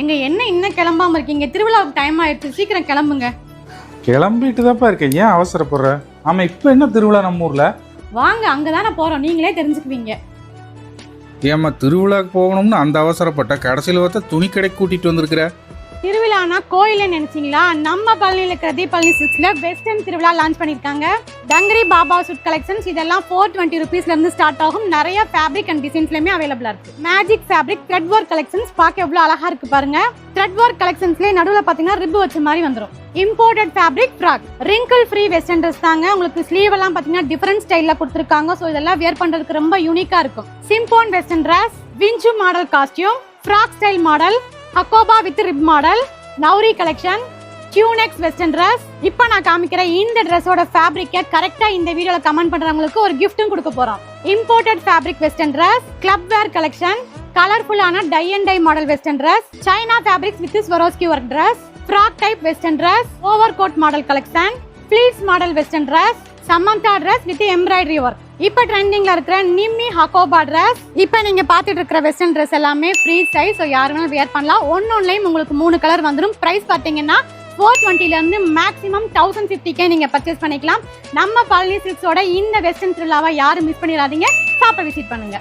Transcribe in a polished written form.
எங்க என்ன இன்னும் கிளம்பாம இருக்கீங்க? திருவிழாவுக்கு டைம் ஆயிடுச்சு, சீக்கிரம் கிளம்புங்க. கிளம்பிட்டு தான்ப்பா இருக்கேன், ஏன் அவசரப்படுற? ஆமா, இப்போ என்ன திருவிழா நம்ம ஊர்ல? வாங்க, அங்கதானே போறோம், நீங்களே தெரிஞ்சுக்குவீங்க. ஏம்மா திருவிழாக்கு போகணும்னு அந்த அவசரப்பட்ட கடைசியில் பார்த்தா துணி கடை கூட்டிட்டு வந்திருக்கிற. திருவிழானா கோயில நினைச்சீங்களா? நம்ம பழனியில் இருக்கிற தீபாவளி சில்க்ஸ்ல வெஸ்டர்ன் திருவிழா லான்ச் பண்ணிருக்காங்க. டங்கரி பாபா சூட் கலெக்ஷன்ஸ் இதெல்லாம் 420 rupeesல இருந்து ஸ்டார்ட் ஆகும். நிறைய ஃபேப்ரிக் அண்ட் டிசைன்ஸ்லயுமே அவைலபிளா இருக்கு. Magic fabric thread work collections பார்க்க எவ்வளவு அழகா இருக்கு பாருங்க. த்ரெட் ஒர்க் கலெக்ஷன்ஸ்லயே நடுவுல பாத்தீங்கன்னா ரிப் வச்ச மாதிரி வந்துரும். Imported fabric frock wrinkle free western dress தாங்க. உங்களுக்கு ஸ்லீவ் எல்லாம் பாத்தீங்கன்னா டிஃபரண்ட் ஸ்டைல்ல கொடுத்துருக்காங்க. ஸோ இதெல்லாம் வியர் பண்றதுக்கு ரொம்ப யூனிக்கா இருக்கும். சிம்போன் வெஸ்டர்ன் ட்ரெஸ், விஞ்சு model costume, frock style model, Hakoba with rib model, நௌரி கலெக்ஷன், டியூனெக்ஸ் வெஸ்டர்ன் ட்ரெஸ். இப்போ நான் காமிக்கிற இந்த ட்ரெஸ்ஸோட ஃபேப்ரிக்கை கரெக்டா இந்த வீடியோல கமெண்ட் பண்றவங்களுக்கு ஒரு கிஃப்ட்டும் கொடுக்க போறோம். Imported fabric western dress, club wear collection, கலர்ஃபுல்லான tie and dye model western dress, China fabrics with Swarovski work dress, frock type western dress, overcoat model collection, pleats model western dress, Samantha dress with embroidery work. இப்போ ட்ரெண்டிங்ல இருக்கிற Nimmi Hakoba dress. இப்போ நீங்க பார்த்துட்டு இருக்கிற western dress எல்லாமே free size, so யாருமே wear பண்ணலாம். ஒன்னொன்லையும் உங்களுக்கு 3 கலர் வந்துடும். பிரைஸ் பார்த்தீங்கன்னா 420 இருந்து மேக்ஸிமம் 1050 நீங்க பர்ச்சேஸ் பண்ணிக்கலாம். நம்ம பழனி சில்க்ஸோட இந்த வெஸ்டர்ன் திருவிழாவை யாரும் மிஸ் பண்ணிடாதீங்க. ஷாப்பை விசிட் பண்ணுங்க.